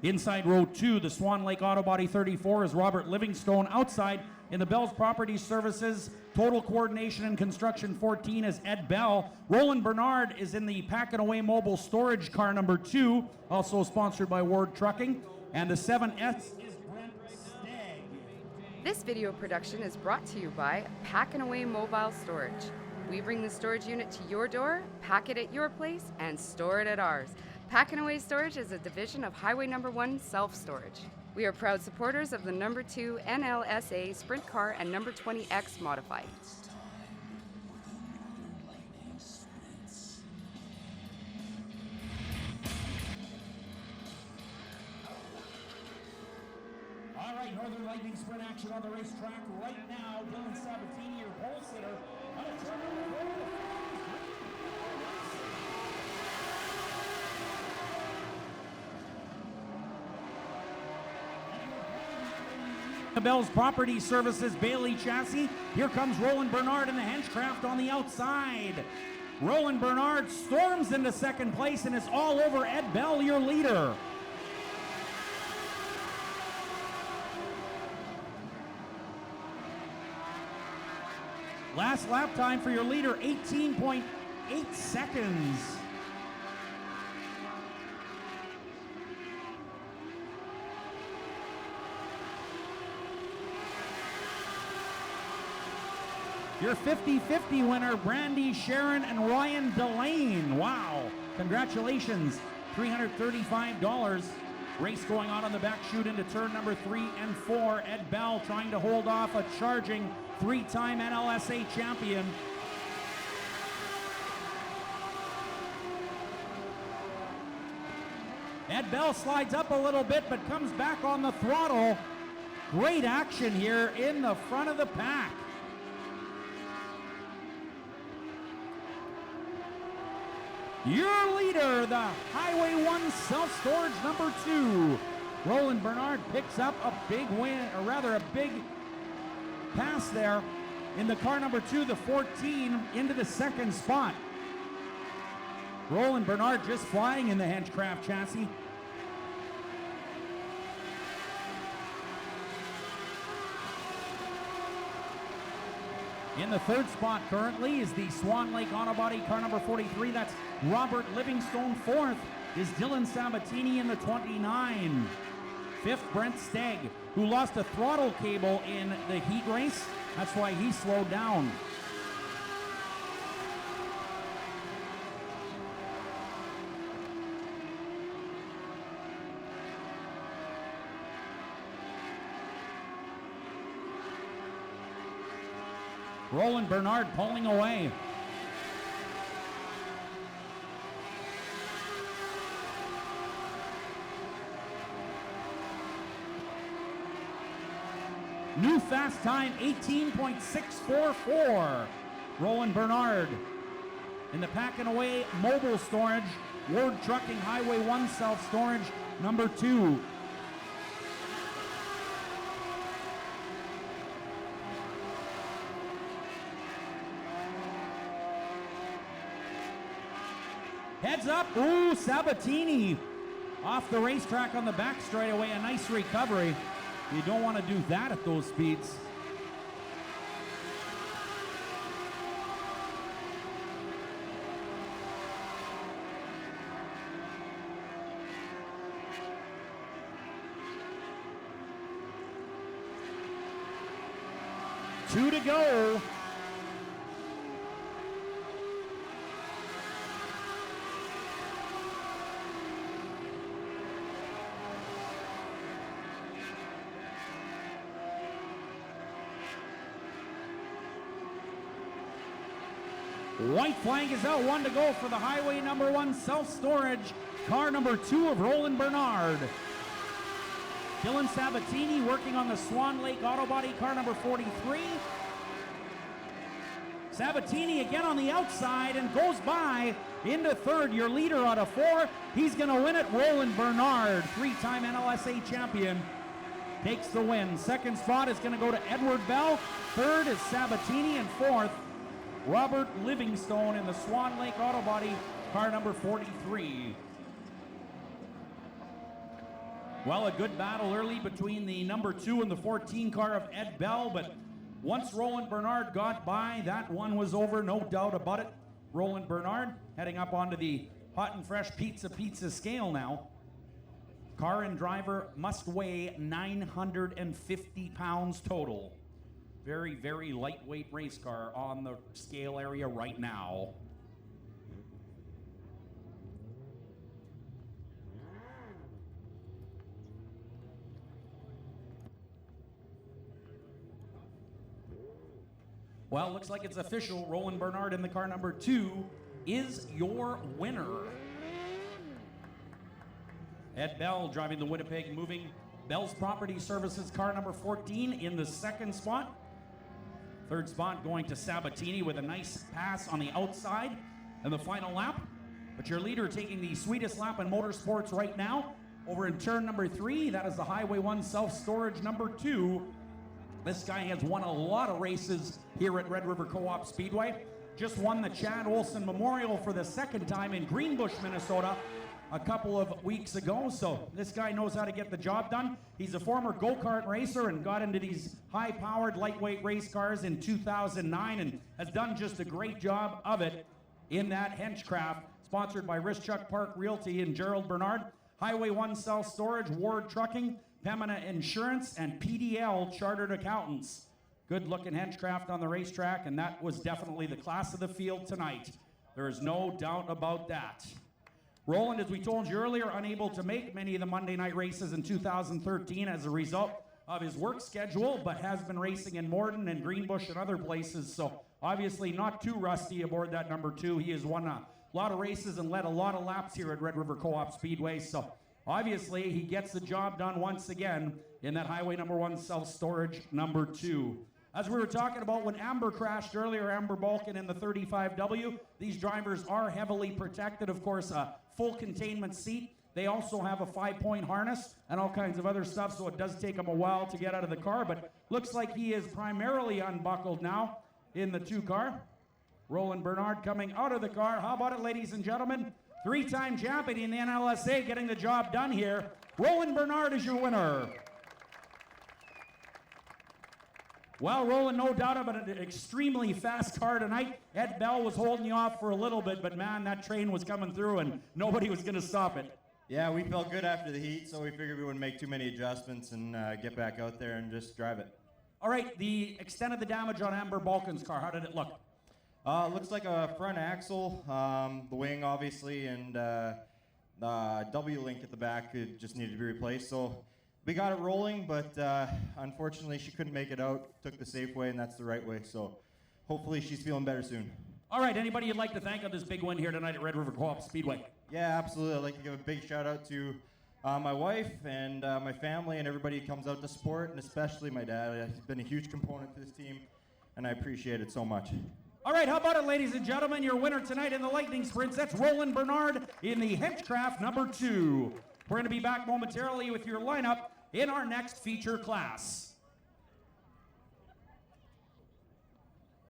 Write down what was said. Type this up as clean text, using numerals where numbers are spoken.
Inside row 2, the Swan Lake Auto Body 34 is Robert Livingstone. Outside in the Bell's Property Services Total Coordination and Construction 14 is Ed Bell. Roland Bernard is in the Pack and Away Mobile Storage car number 2, also sponsored by Ward Trucking. And the 7S is Brent Stagg. This video production is brought to you by Pack and Away Mobile Storage. We bring the storage unit to your door, pack it at your place, and store it at ours. Pack and Away Storage is a division of Highway Number 1 Self-Storage. We are proud supporters of the number 2 NLSA Sprint Car and number 20X Modified. All right, Northern Lightning Sprint action on the racetrack right now. Dylan Sabatini, your pole sitter. The Bell's Property Services Bailey chassis. Here comes Roland Bernard in the Henchcraft on the outside. Roland Bernard storms into second place and is all over Ed Bell, your leader. Last lap time for your leader, 18.8 seconds. Your 50-50 winner, Brandy, Sharon, and Ryan Delane. Wow, congratulations, $335. Race going on the back chute into turn number 3 and 4. Ed Bell trying to hold off a charging 3-time NLSA champion. Ed Bell slides up a little bit but comes back on the throttle. Great action here in the front of the pack. Your leader, the Highway 1 Self-Storage number 2. Roland Bernard picks up a big win, or rather a big pass there in the car number 2, the 14, into the second spot. Roland Bernard just flying in the Henchcraft chassis. In the third spot currently is the Swan Lake Auto Body car number 43. That's Robert Livingstone. Fourth is Dylan Sabatini in the 29. Fifth, Brent Stagg, who lost a throttle cable in the heat race. That's why he slowed down. Roland Bernard pulling away. New fast time, 18.644. Roland Bernard in the Pack and Away Mobile Storage, Ward Trucking Highway 1 Self-Storage number 2. Heads up, ooh, Sabatini off the racetrack on the back straightaway, a nice recovery. You don't want to do that at those speeds. Two to go. White flag is out, 1 to go for the Highway number 1 Self-Storage, car number 2 of Roland Bernard. Dylan Sabatini working on the Swan Lake Auto Body car number 43. Sabatini again on the outside and goes by into third. Your leader out of 4. He's going to win it. Roland Bernard, 3-time NLSA champion, takes the win. Second spot is going to go to Edward Bell. Third is Sabatini, and fourth, Robert Livingstone in the Swan Lake Auto Body car number 43. Well, a good battle early between the number 2 and the 14 car of Ed Bell, but once Roland Bernard got by, that one was over, no doubt about it. Roland Bernard heading up onto the hot and fresh pizza scale now. Car and driver must weigh 950 pounds total. Very, very lightweight race car on the scale area right now. Well, looks like it's official. Roland Bernard in the car number 2 is your winner. Ed Bell driving the Winnipeg Moving Bell's Property Services car number 14 in the second spot. Third spot going to Sabatini with a nice pass on the outside in the final lap. But your leader taking the sweetest lap in motorsports right now over in turn number 3. That is the Highway 1 self-storage number 2. This guy has won a lot of races here at Red River Co-op Speedway. Just won the Chad Olson Memorial for the second time in Greenbush, Minnesota a couple of weeks ago. So this guy knows how to get the job done. He's a former go-kart racer and got into these high-powered lightweight race cars in 2009 and has done just a great job of it in that henchcraft, sponsored by Rischuk Park Realty and Gerald Bernard, Highway 1 Self-Storage, Ward Trucking, Pembina Insurance, and PDL Chartered Accountants. Good-looking henchcraft on the racetrack, and that was definitely the class of the field tonight. There is no doubt about that. Roland, as we told you earlier, unable to make many of the Monday night races in 2013 as a result of his work schedule, but has been racing in Morden and Greenbush and other places, so obviously not too rusty aboard that number 2. He has won a lot of races and led a lot of laps here at Red River Co-op Speedway, so obviously he gets the job done once again in that Highway number 1 self-storage number 2. As we were talking about when Amber crashed earlier, Amber Balkan in the 35W, these drivers are heavily protected. Of course, a full containment seat. They also have a 5-point harness and all kinds of other stuff, so it does take them a while to get out of the car, but looks like he is primarily unbuckled now in the 2 car. Roland Bernard coming out of the car. How about it, ladies and gentlemen? 3-time champion in the NLSA getting the job done here. Roland Bernard is your winner. Well, Roland, no doubt about an extremely fast car tonight. Ed Bell was holding you off for a little bit, but man, that train was coming through and nobody was going to stop it. Yeah, we felt good after the heat, so we figured we wouldn't make too many adjustments and get back out there and just drive it. All right, the extent of the damage on Amber Balkan's car, how did it look? Looks like a front axle, the wing obviously, and the W-link at the back just needed to be replaced. So we got it rolling, but unfortunately she couldn't make it out. Took the safe way, and that's the right way. So hopefully she's feeling better soon. All right, anybody you'd like to thank on this big win here tonight at Red River Co-op Speedway? Yeah, absolutely. I'd like to give a big shout out to my wife and my family and everybody who comes out to support, and especially my dad. He's been a huge component to this team, and I appreciate it so much. All right, how about it, ladies and gentlemen? Your winner tonight in the Lightning Sprints, that's Roland Bernard in the henchcraft number 2. We're going to be back momentarily with your lineup in our next feature class.